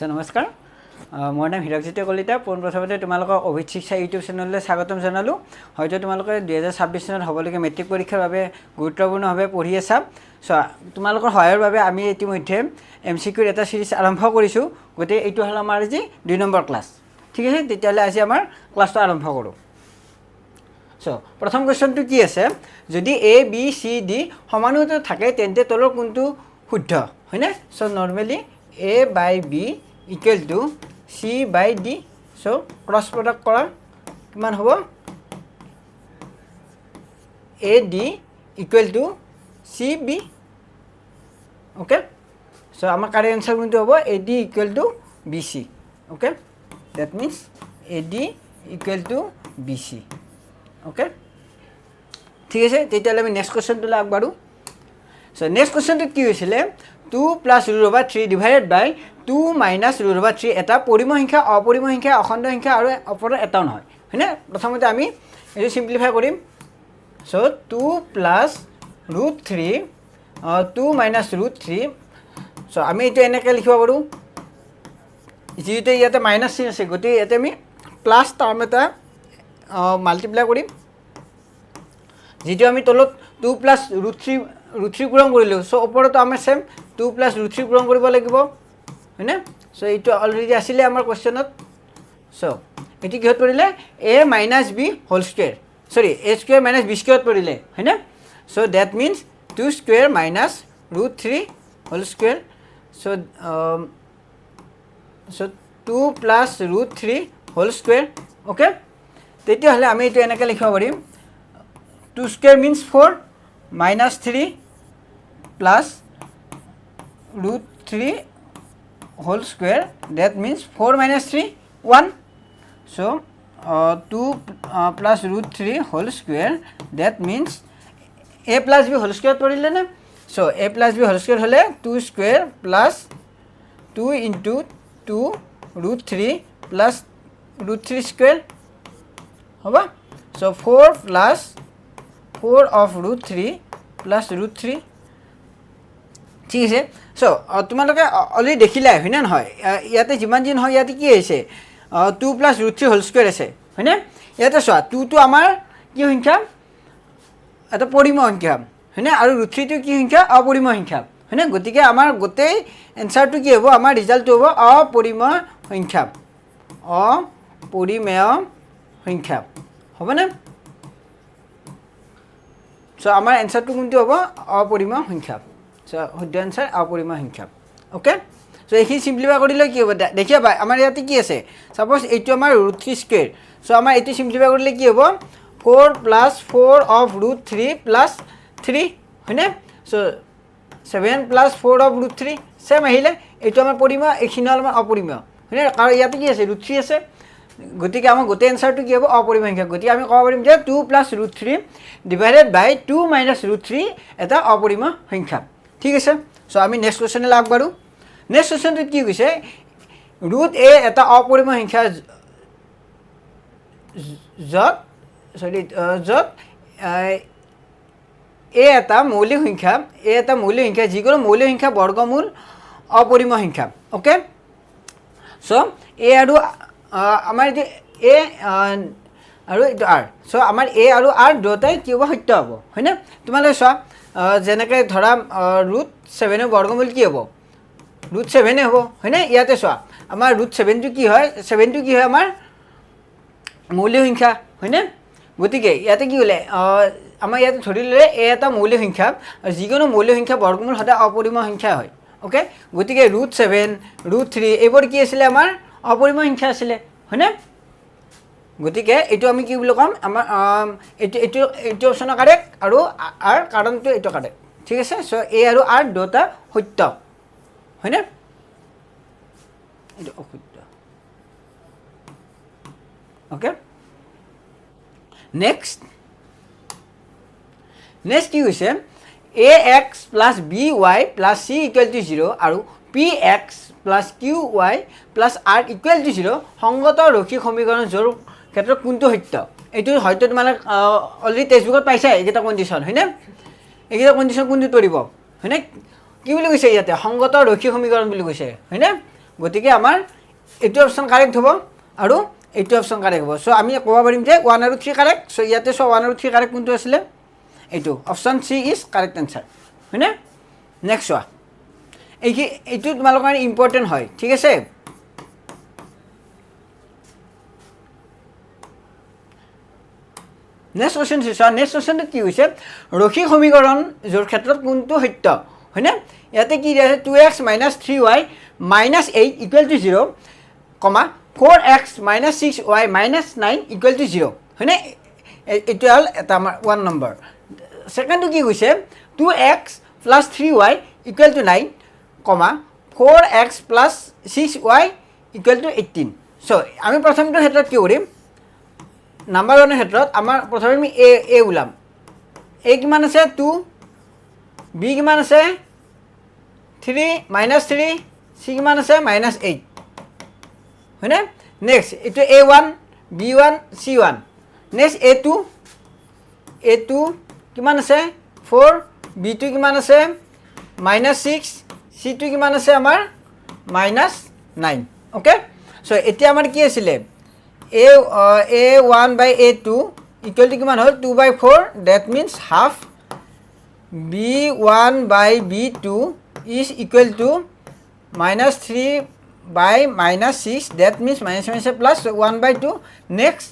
নমস্কাৰ মোৰ নাম হিৰকজ্যোতি কলিতা পোনপ্ৰথমতে তোমালোকক অভিত শিক্ষা ইউটিউব চেনেললৈ স্বাগতম জনালোঁ হয়তো তোমালোকে 2026 চনত হ'বলগীয়া মেট্ৰিক পৰীক্ষাৰ বাবে গুৰুত্বপূৰ্ণভাৱে পঢ়ি আছা তোমালোকৰ সহায়ৰ বাবে আমি ইতিমধ্যে এমচিকিউৰ এটা সিৰিজ আৰম্ভ কৰিছোঁ গতিকে এইটো হ'ল আমাৰ আজি 2 নম্বৰ ক্লাছ ঠিক আছে তেতিয়াহ'লে আজি আমাৰ ক্লাছটো আৰম্ভ কৰোঁ প্ৰথম কোৱেশ্যনটো কি আছে যদি এ বি চি ডি সমানুপাতত থাকে তেন্তে তলৰ কোনটো শুদ্ধ হয়নে normally A by B equal to C by D. So cross product কৰা কিমান হ'ব AD equal to CB. Okay. So আমাৰ কাৰেক্ট আনসাৰ কোনটো হ'ব AD equal to BC. Okay. That means AD equal to BC. Okay. ঠিক আছে তেতিয়াহ'লে আমি নেক্সট কোৱেশ্যনটোলৈ আগবাঢ়ো নেক্সট কুৱেশ্যনটোত কি হৈছিলে 2 plus root over 3 divided by 2 minus root over 3 এটা পৰিমেয় সংখ্যা অপৰিমেয় সংখ্যা অখণ্ড সংখ্যা আৰু অপৰৰ এটাও নহয় হয়নে প্ৰথমতে আমি এইটো সিম্পলিফাই কৰিম 2 plus root 3 2 minus root 3 আমি এইটো এনেকৈ লিখিব পাৰোঁ যিহেতু ইয়াতে মাইনাছ চিন আছে গতিকে ইয়াতে আমি প্লাছ টাৰ্ম এটা মাল্টিপ্লাই কৰিম যিটো আমি তলত 2 plus root 3 পূৰণ কৰিলোঁ ওপৰতো আমাৰ সেম 2 plus root 3 পূৰণ কৰিব লাগিব হয়নে এইটো অলৰেডি আছিলে আমাৰ কুৱেশ্যনত এইটো কিহত পৰিলে a minus b whole square সৰি a স্কুৱেৰ minus b স্কুৱেৰত পৰিলে হয়নে that means 2 square minus root 3 whole square 2 plus root 3 whole square okay তেতিয়াহ'লে আমি এইটো এনেকৈ লিখিব পাৰিম 2 square minus 4 minus 3 plus root 3 whole square that means 4 minus 3 1 2 plus root 3 whole square that means a plus b whole square পড়িলে না a plus b whole square হলে 2 square plus 2 into 2 root 3 plus root 3 square হবা 4 plus 4 of root 3 plus root 3 ঠিক আছে তোমালোকে already দেখিলাই হয়নে নহয় ইয়াতে যিমান দিন হয় ইয়াতে কি হৈছে 2 plus root 3 হোল স্কুৱেৰ আছে হয়নে ইয়াতে চোৱা 2 টো আমাৰ কি সংখ্যা এটা পৰিমেয় সংখ্যা হয়নে আৰু root 3 টো কি সংখ্যা অপৰিমেয় সংখ্যা হয়নে গতিকে আমাৰ গোটেই এনসাৰটো কি হ'ব আমাৰ ৰিজাল্টটো হ'ব অপৰিমেয় সংখ্যা হ'বনে আমাৰ এনসাৰটো কোনটো হ'ব অপৰিমেয় সংখ্যা শুদ্ধ এনসাৰ অপৰিমেয় সংখ্যা ওকে এইখিনি সিম্পলিফাই কৰিলে কি হ'ব দেখিবা আমাৰ ইয়াতে কি আছে সাপোজ এইটো আমাৰ root 3 স্কুৱেৰ আমাৰ এইটো সিম্পলিফাই কৰিলে কি হ'ব 4 plus 4 of root 3 plus 3 হয়নে 7 plus 4 of root 3 সেম আহিলে এইটো আমাৰ পৰিমেয় এইখিনি অলপমান অপৰিমেয় হয়নে কাৰণ ইয়াতে কি আছে root 3 আছে গতিকে আমাৰ গোটেই এনসাৰটো কি হ'ব অপৰিমেয় সংখ্যা গতিকে আমি ক'ব পাৰিম যে 2 plus root 3 divided by 2 minus root 3 এটা অপৰিমেয় সংখ্যা ঠিক আছে আমি নেক্সট কুৱেশ্যনলৈ আগবাঢ়ো নেক্সট কুৱেশ্যনটোত কি কৈছে root a এটা অপৰিমেয় সংখ্যা য'ত a এটা মৌলিক সংখ্যা যিকোনো মৌলিক সংখ্যা বৰ্গমূল অপৰিমেয় সংখ্যা ওকে a আৰু আমাৰ এইটো a আৰু এইটো r আমাৰ a আৰু r দুয়োটাই কি হ'ব সত্য হ'ব হয়নে তোমালোকে চোৱা যেনেকৈ ধৰা root 7 বৰ্গমূল কি হ'ব root 7 হ'ব হয়নে ইয়াতে চোৱা আমাৰ root 7 টো কি হয় আমাৰ মৌলিক সংখ্যা হয়নে গতিকে ইয়াতে কি হ'লে আমাৰ ইয়াতে ধৰি ল'লে a এটা মৌলিক সংখ্যা যিকোনো মৌলিক সংখ্যা বৰ্গমূল সদায় অপৰিমেয় সংখ্যা হয় ওকে গতিকে root 7 root 3 এইবোৰ কি আছিলে আমাৰ অপৰিমেয় সংখ্যা আছিলে হয়নে গতিকে এইটো আমি কি বুলি ক'ম আমাৰ এইটো অপশ্যনৰ কাৰেক্ট আৰু আৰ কাৰণটো এইটো কাৰেক্ট ঠিক আছে এ আৰু আৰ দুটা সত্য হয়নে এইটো অসত্য ওকে নেক্সট কি হৈছে ax plus by plus c equal to 0 আৰু px plus qy plus r equal to 0 সংগত ৰৈখিক সমীকৰণ যোৰ ক্ষেত্ৰত কোনটো সত্য এইটো হয়তো তোমালোক অলৰেডি টেক্সটবুকত পাইছা এইকেইটা কণ্ডিশ্যন হয়নে এইকেইটা কণ্ডিশ্যন কোনটো পৰিব হয়নে কি বুলি কৈছে ইয়াতে সংগত ৰৈখিক সমীকৰণ বুলি কৈছে হয়নে গতিকে আমাৰ এইটো অপশ্যন কাৰেক্ট হ'ব আৰু এইটো অপশ্যন কাৰেক্ট হ'ব চ' আমি ক'ব পাৰিম যে 1 আৰু 3 কাৰেক্ট চ' ইয়াতে চ' 1 আৰু 3 কাৰেক্ট কোনটো আছিলে এইটো option C is correct answer হয়নে নেক্সট চোৱা এইটো তোমালোকৰ কাৰণে ইম্পৰ্টেণ্ট হয় ঠিক আছে নেক্সট কুৱেশ্যন চোৱা নেক্সট কুৱেশ্যনটো কি হৈছে ৰৈখিক সমীকৰণ যোৰ ক্ষেত্ৰত কোনটো সত্য হয়নে ইয়াতে কি দিয়া আছে 2x - 3y - 8 = 0 কমা 4x - 6y - 9 = 0 হয়নে এইটো হ'ল এটা আমাৰ 1 নম্বৰ সেকেন্ডটো কি কৈছে 2x + 3y = 9 কমা 4x + 6y = 18 চ' আমি প্ৰথমটো ক্ষেত্ৰত কি কৰিম নাম্বাৰ 1 ক্ষেত্ৰত আমাৰ প্ৰথমে আমি a ওলাম a কিমান আছে 2 b কিমান আছে 3 - 3 c কিমান আছে -8 হয়নে নেক্সট এইটো a1 b1 c1 next a2 কিমান আছে 4 b2 কিমান আছে -6 c2 কিমান আছে আমাৰ -9 ওকে চ' এতিয়া আমাৰ কি আছিলে a1 by a2 equal to কিমান হ'ল 2/4 that means half b1 by b2 is equal to -3 by -6 that means plus 1/2 next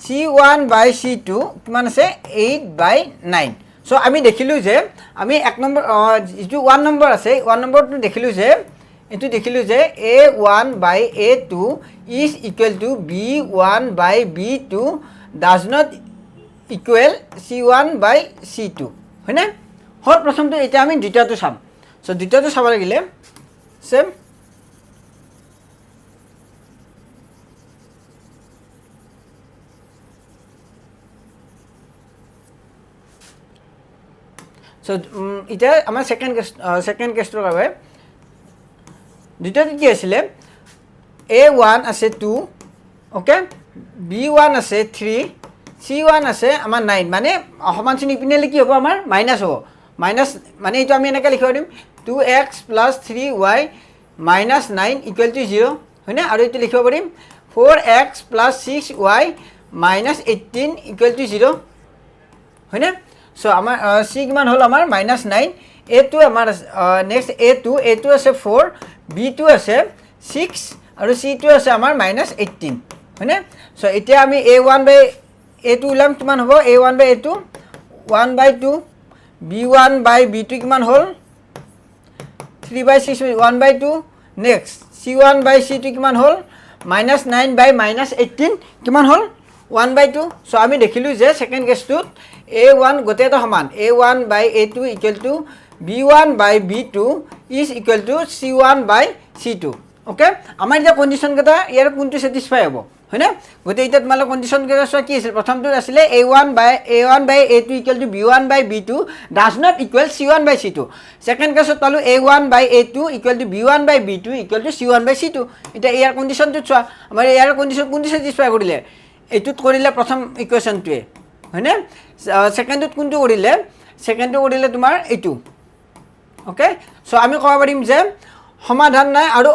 c1 by c2 কিমান আছে 8/9 so আমি দেখিলো যে আমি এক নম্বৰ যেটো 1 নম্বৰ আছে 1 নম্বৰটো দেখিলো যে এটো দেখিলো যে a1 by a2 is equal to b1 by b2 does not equal c1 by c2 হয়নে হৰ প্ৰথমটো এটা আমি দ্বিতীয়টো চাম সো দ্বিতীয়টো চাব লাগিলে সেম সো এটা আমাৰ সেকেন্ড কেছটোৰ বাবে দ্বিতীয়টো কি আছিল a1 আছে 2 ওকে b1 আছে 3 c1 আছে আমাৰ 9 মানে সমান চিন ইপিনেলে কি হ'ব আমাৰ মাইনাস হ'ব মাইনাস মানে এইটো আমি এনেকৈ লিখিব দিম 2x + 3y - 9 = 0 হয়নে আৰু এইটো লিখিব পাৰিম 4x + 6y - 18 = 0 হয়নে সো আমাৰ c কিমান হ'ল আমাৰ -9 a2 আমাৰ নেক্সট a2 আছে 4 b2 আছে 6 আৰু c2 আছে আমাৰ -18 হয়নে সো এতিয়া আমি a1 by a2 উলাম কিমান হ'ব a1 by a2 1/2 b1 by b2 কিমান হ'ল 3/6 1/2 নেক্সট c1 by c2 কিমান হ'ল -9 by -18 কিমান হ'ল 1/2 সো আমি দেখিলো যে সেকেন্ড কেছটোত a1 গোটেইটা সমান a1 by a2 = b1 by b2 is equal to c1 by c2 okay আমাৰ যে কন্ডিশন কেটা ইয়াৰ কোনটো স্যাটিসফাই হ'ব হয়নে গতে এটা তোমালোক কন্ডিশন কেটা সো কি আছিল প্ৰথমটো আছিল a1 by a2 = b1 by b2 does not equal c1 by c2 second কেছত পালো a1 by a2 = b1 by b2 = c1 by c2 এটা ইয়াৰ কন্ডিশনটো চোৱা আমাৰ ইয়াৰ কন্ডিশন কোনটো স্যাটিসফাই কৰিলে এইটোত কৰিলে প্ৰথম ইকুৱেশনটোৱে হয়নে সেকেন্ডত কোনটো কৰিলে সেকেন্ডটো কৰিলে তোমাৰ এইটো ওকে সো আমি ক'ব পাৰিম যে সমাধান নাই আৰু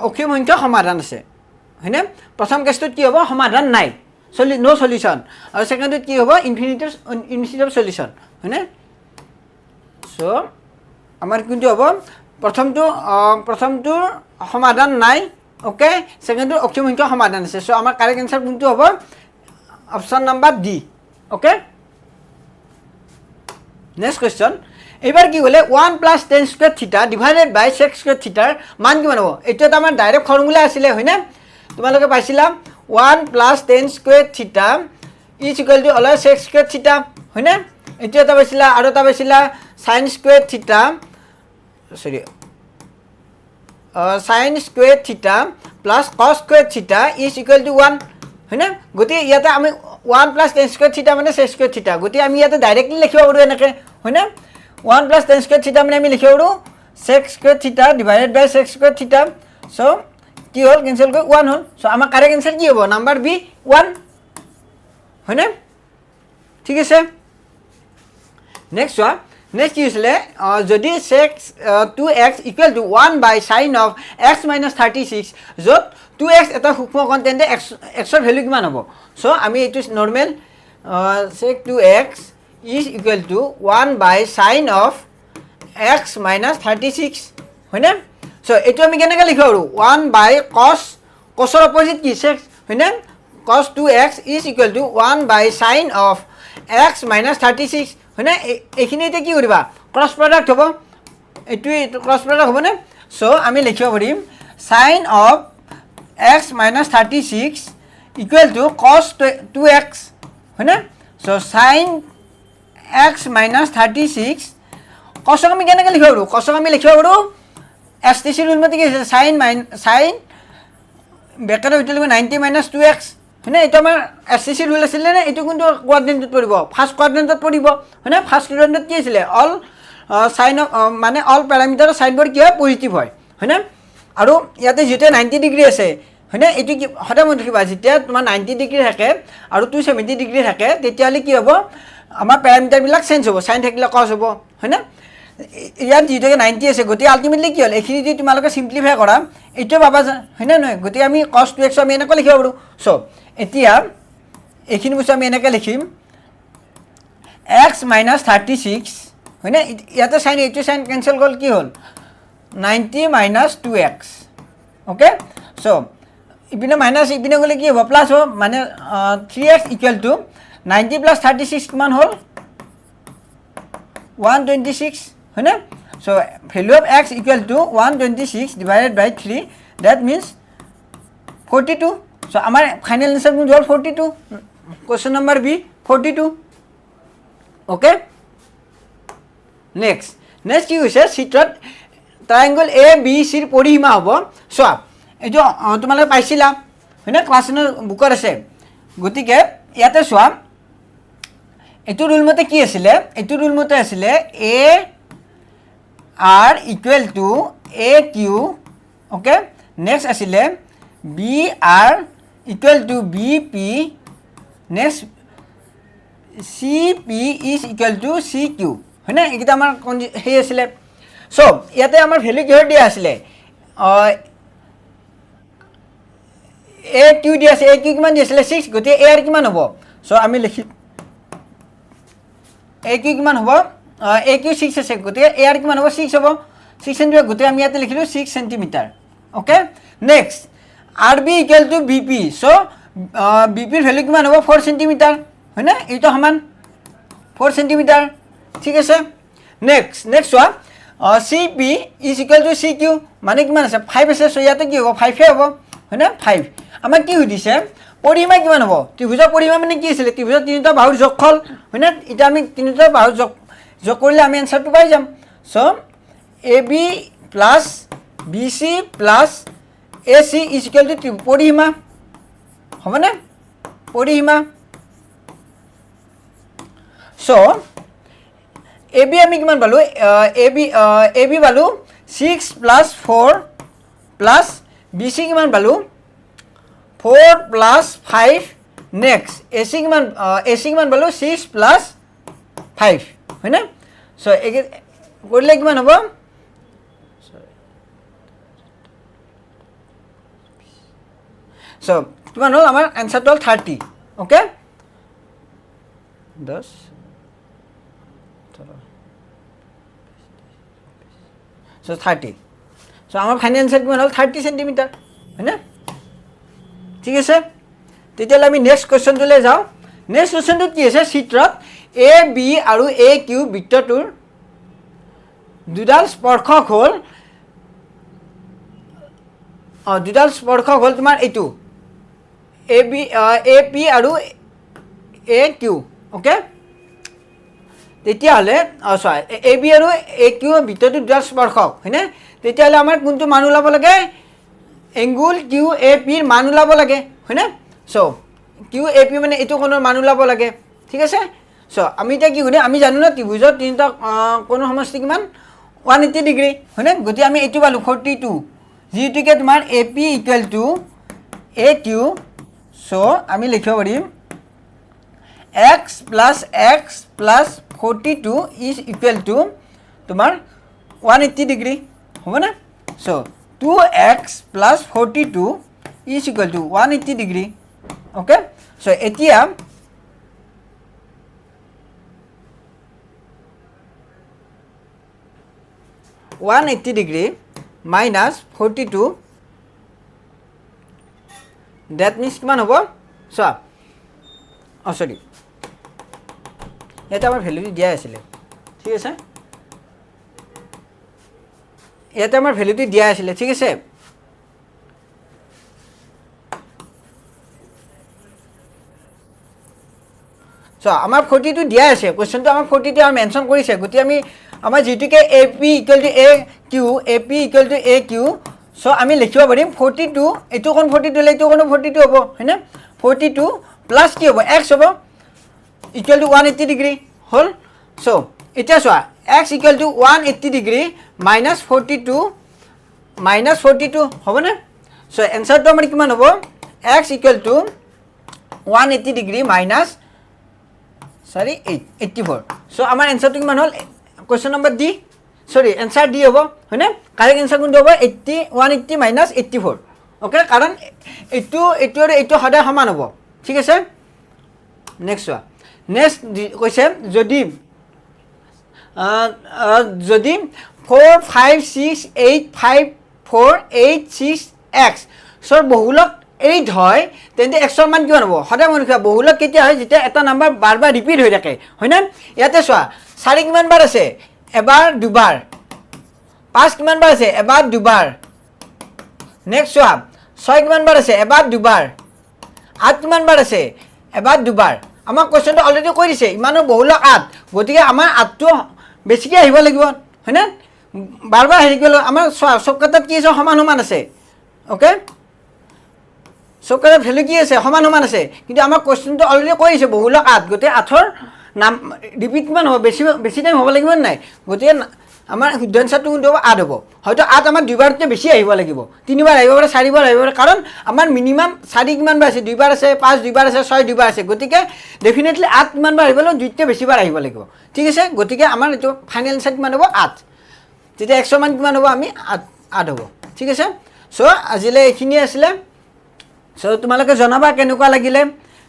অসীম সংখ্যক সমাধান আছে হয়নে প্ৰথম কেছটোত কি হ'ব সমাধান নাই নো সলিউশন আৰু সেকেন্ডত কি হ'ব ইনফিনিটি অফ সলিউশন হয়নে সো আমাৰ কোনটো হ'ব প্ৰথমটো সমাধান নাই ওকে সেকেন্ডৰ অসীম সংখ্যক সমাধান আছে সো আমাৰ কাৰেক্ট আনসাৰ কোনটো হ'ব option number D okay next question এবাৰ কি হলে 1 + tan স্কয়াৰ থিটা ডিভাইডেড বাই sec স্কয়াৰ থিটাৰ মান কিমান হ'ব এটা তো আমাৰ ডাইৰেক্ট ফৰ্মুলা আছিল হয়নে তোমালোকে পাইছিলা 1 + tan স্কয়ার থিটা = অলয় sec স্কয়ার থিটা হয়নে এটা এটা পাইছিলা আৰু এটা পাইছিলা sin স্কয়াৰ থিটা সৰি sin স্কয়ার থিটা + cos স্কয়ার থিটা = 1 হয়নে গতি ইয়াতে আমি 1 + tan স্কয়ার থিটা মানে sec স্কয়ার থিটা গতি আমি ইয়াতে ডাইৰেক্টলি লিখিব পাৰো এনেকে হয়নে 1 + tan স্কয়াৰ থিটা মানে আমি লিখিব পাৰো sec স্কয়াৰ থিটা ডিভাইডেড বাই sec স্কয়াৰ থিটা সো কি হল ক্যান্সেল কৰি 1 হল সো আমাৰ কারেক্ট आंसर কি হ'ব নাম্বার বি 1 হয়নে ঠিক আছে নেক্সট ওয়া নেক্সট কি হৈছিলে যদি sec 2x equal to 1 by sine of x minus 36 য'ত 2x এটা সূক্ষ্ম কণ তেন্তে xৰ ভেলু কিমান হ'ব চ' আমি এইটো normal sec 2x is equal to 1 by sine of x minus 36 হয়নে চ' এইটো আমি কেনেকৈ লিখিব পাৰোঁ 1 বাই cosৰ অপজিট কি সেক্স হয়নে cos 2x is equal to 1 by sine of x minus 36 হয়নে এইখিনি এতিয়া কি কৰিবা ক্ৰছ প্ৰডাক্ট হ'ব এইটো ক্ৰছ প্ৰডাক্ট হ'বনে চ' আমি লিখিব পাৰিম sine of x minus 36 equal to cos 2x হয়নে চ' সাইন x মাইনাছ 36 cosক আমি কেনেকৈ লিখিব পাৰোঁ cosক আমি লিখিব পাৰোঁ STC ৰুল মতে কি আছে সাইন ব্ৰেকেটৰ ভিতৰত 90 মাইনাছ 2x হয়নে এইটো আমাৰ STC ৰুল আছিলে নে এইটো কোনটো কোৱাড্ৰেণ্টত পৰিব ফাৰ্ষ্ট কোৱাড্ৰেণ্টত পৰিব হয়নে ফাৰ্ষ্ট কোৱাড্ৰেণ্টত কি আছিলে অল সাইন মানে অল পেৰামিটাৰৰ সাইনবোৰ কি হয় পজিটিভ হয় হয়নে আৰু ইয়াতে যেতিয়া 90 ডিগ্ৰী আছে হয়নে এইটো কি সদায় মনত ৰাখিবা যেতিয়া তোমাৰ 90 ডিগ্ৰী থাকে আৰু 270 ডিগ্ৰী থাকে তেতিয়াহ'লে কি হ'ব আমাৰ পেৰামিটাৰবিলাক চেঞ্জ হ'ব সাইন থাকিলে কছ হ'ব হয়নে ইয়াত যিহেতুকে 90 আছে গতিকে আল্টিমেটলি কি হ'ল এইখিনি যদি তোমালোকে চিম্প্লিফাই কৰা এইটোৱে পাবা হয়নে নহয় গতিকে আমি cos 2x আমি এনেকৈ লিখিব পাৰোঁ চ' এতিয়া এইখিনি বস্তু আমি এনেকৈ লিখিম x মাইনাছ 36 হয়নে ইয়াতে চাইন এইটো চাইন কেঞ্চেল গ'ল কি হ'ল 90 মাইনাছ 2x অ'কে চ' ইপিনে মাইনাছ ইপিনে গ'লে কি হ'ব প্লাছ হ'ব মানে 3x ইকুৱেল টু 90 প্লাছ 36 কিমান হ'ল 126 হয়নে so' value of x equal to 126 divided by 3 that means 42 so' আমাৰ ফাইনেল এনচাৰ কোনটো হ'ল 42 question number B 42 okay next কি হৈছে চিত্ৰত ট্ৰাইংগল এ বি চিৰ পৰিসীমা হ'ব চোৱা এইটো তোমালোকে পাইছিলা হয়নে ক্লাছ 9 বুকত আছে গতিকে ইয়াতে চোৱা এইটো ৰুল মতে কি আছিলে এইটো ৰুল মতে আছিলে A R equal to A Q okay next আছিলে B R equal to B P next C P is equal to C Q হয়নে এইকেইটা আমাৰ সেই আছিলে চ' ইয়াতে আমাৰ ভেলু কিহৰ দিয়া আছিলে এ কিউ দিয়া আছে এ কিউ কিমান দিয়া আছিলে 6 গতিকে এ আৰ কিমান হ'ব চ' আমি লিখিম এ কিউ কিমান হ'ব এ কিউ 6 আছে গতিকে এ আৰ কিমান হ'ব 6 হ'ব 6 চেণ্টিমিটাৰ গতিকে আমি ইয়াতে লিখিলোঁ 6 centimetre okay next R B equal to B P চ' বি পিৰ ভেলু কিমান হ'ব 4 চেণ্টিমিটাৰ হয়নে এইটো সমান 4 চেণ্টিমিটাৰ ঠিক আছে নেক্সট চোৱা C P is equal to C Q মানে কিমান আছে 5 আছে চ' ইয়াতে কি হ'ব 5 হ'ব হয়নে 5 আমাক কি সুধিছে পৰিসীমা কিমান হ'ব ত্ৰিভুজৰ পৰিসীমা মানে কি আছিলে ত্ৰিভুজৰ তিনিটা বাহুৰ যোগফল হয়নে এতিয়া আমি তিনিটা বাহুৰ যোগ কৰিলে আমি এনচাৰটো পাই যাম so' A B plus B C plus A C is equal to পৰিসীমা হ'বনে পৰিসীমা চ' এ বি আমি কিমান পালোঁ এ বি পালোঁ 6 প্লাছ 4 প্লাছ বি চি কিমান পালোঁ 4 প্লাছ 5 নেক্সট এ চি কিমান পালোঁ 6 প্লাছ 5 হয়নে চ' এই কৰিলে কিমান হ'ব চ' কিমান হ'ল আমাৰ এনচাৰটো হ'ল 30 অ'কে 10 চ' 30 চ' আমাৰ ফাইনেল এনচাৰ কিমান হ'ল 30 চেণ্টিমিটাৰ হয়নে ঠিক আছে তেতিয়াহ'লে আমি নেক্সট কুৱেশ্যনটোলৈ যাওঁ নেক্সট কুৱেশ্যনটোত কি আছে চিত্ৰত এ বি আৰু এ কিউ বৃত্তটোৰ দুডাল স্পৰ্শক হ'ল তোমাৰ এইটো এ পি আৰু এ কিউ অ'কে তেতিয়াহ'লে চোৱা এ বি আৰু এ কিউ বৃত্তটোৰ দুডাল স্পৰ্শক হয়নে তেতিয়াহ'লে আমাৰ কোনটো মান ওলাব লাগে এংগুল কিউ এ পিৰ মান ওলাব লাগে হয়নে চ' কিউ এ পি মানে এইটো কোণৰ মান ওলাব লাগে ঠিক আছে চ' আমি এতিয়া কি কৰিম আমি জানো ন ত্ৰিভুজৰ তিনিটা কোণৰ সমষ্টি কিমান 180 ডিগ্ৰী হয়নে গতিকে আমি এইটো পালোঁ 42 যিহেতুকে তোমাৰ A P equal to A Q so' আমি লিখিব পাৰিম x plus 42 is equal to তোমাৰ 180 ডিগ্ৰী হ'বনে so' 2x plus 42 is equal to 180 degree okay so' এতিয়া 180 ডিগ্ৰী মাইনাছ 42 ডেট মিনছ কিমান হ'ব চোৱা সৰি ইয়াতে আমাৰ ভেলুটো দিয়া আছিলে ঠিক আছে ইয়াতে আমাৰ ভেলুটো দিয়া আছিলে ঠিক আছে চ' আমাৰ 42 দিয়া আছে কুৱেশ্যনটো আমাৰ 42 আমাৰ মেনশ্যন কৰিছে গতিকে আমি আমাৰ যিটোকে A P equal to A Q A P equal to A Q so' আমি লিখিব পাৰিম 42 এইটো কোন 42 হ'লে এইটো কোন 42 হ'ব হয়নে 42 প্লাছ কি হ'ব এক্স হ'ব ইকুৱেল টু 180 ডিগ্ৰী হ'ল চ' এতিয়া চোৱা x equal to 180 degree minus 42 হ'বনে চ' এনচাৰটো আমাৰ কিমান হ'ব x equal to 180 degree minus 84 চ' আমাৰ এনচাৰটো কিমান হ'ল কুৱেশ্যন নম্বৰ ডি সৰি এনচাৰ ডি হ'ব হয়নে কাৰেক্ট এনচাৰ কোনটো হ'ব 180 মাইনাছ 84 অ'কে কাৰণ এইটো আৰু এইটো সদায় সমান হ'ব ঠিক আছে নেক্সট চোৱা নেক্সট কৈছে যদি 4 5 6 8 5 4 8 6 x চ' বহুলক 8 হয় তেন্তে এক্সৰ মান কিমান হ'ব সদায় মনত ৰাখিবা বহুলক কেতিয়া হয় যেতিয়া এটা নাম্বাৰ বাৰ বাৰ ৰিপিট হৈ থাকে হয়নে ইয়াতে চোৱা 4 কিমান বাৰ আছে এবাৰ দুবাৰ 5 কিমান বাৰ আছে এবাৰ দুবাৰ নেক্সট চোৱা 6 কিমান বাৰ আছে এবাৰ দুবাৰ 8 কিমান বাৰ আছে এবাৰ দুবাৰ আমাক কুৱেশ্যনটো অলৰেডি কৈ দিছে ইমানৰ বহুলক 8 গতিকে আমাৰ 8টো বেছিকৈ আহিব লাগিব হয়নে বাৰ বাৰ হেৰি কৰিলে আমাৰ চবকেইটাত কি আছে সমান সমান আছে অ'কে চবকেইটাত ভেলু কি আছে সমান সমান আছে কিন্তু আমাৰ কুৱেশ্যনটো অলৰেডি কৈ দিছে বহুলক 8 গতিকে 8ৰ নাম ৰিপিট কিমান হ'ব বেছি টাইম হ'ব লাগিব নাই গতিকে আমাৰ শুদ্ধ এনচাৰটো কোনটো হ'ব 8 হ'ব হয়তো 8 আমাৰ দুইবাৰতকৈ বেছি আহিব লাগিব 3 বাৰ আহিব পাৰে 4 বাৰ আহিব পাৰে কাৰণ আমাৰ মিনিমাম 4 কিমান বাৰ আছে 2 বাৰ আছে 5 2 বাৰ আছে 6 2 বাৰ আছে গতিকে ডেফিনেটলি 8 কিমান বাৰ আহিব লাগিব 2তকৈ বেছি বাৰ আহিব লাগিব ঠিক আছে গতিকে আমাৰ এইটো ফাইনেল এনচাৰ কিমান হ'ব 8 তেতিয়া 100 মান কিমান হ'ব আমি 8 হ'ব ঠিক আছে চ' আজিলৈ এইখিনিয়ে আছিলে চ' তোমালোকে জনাবা কেনেকুৱা লাগিলে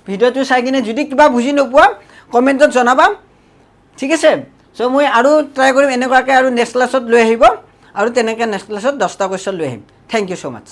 ভিডিঅ'টো চাই কিনে যদি কিবা বুজি নোপোৱা কমেণ্টত জনাবা ঠিক আছে চ' মই আৰু ট্ৰাই কৰিম এনেকুৱাকৈ আৰু নেক্সট ক্লাছত লৈ আহিব আৰু তেনেকৈ নেক্সট ক্লাছত 10টা কুৱেশ্যন লৈ আহিম থেংক ইউ ছ' মাছ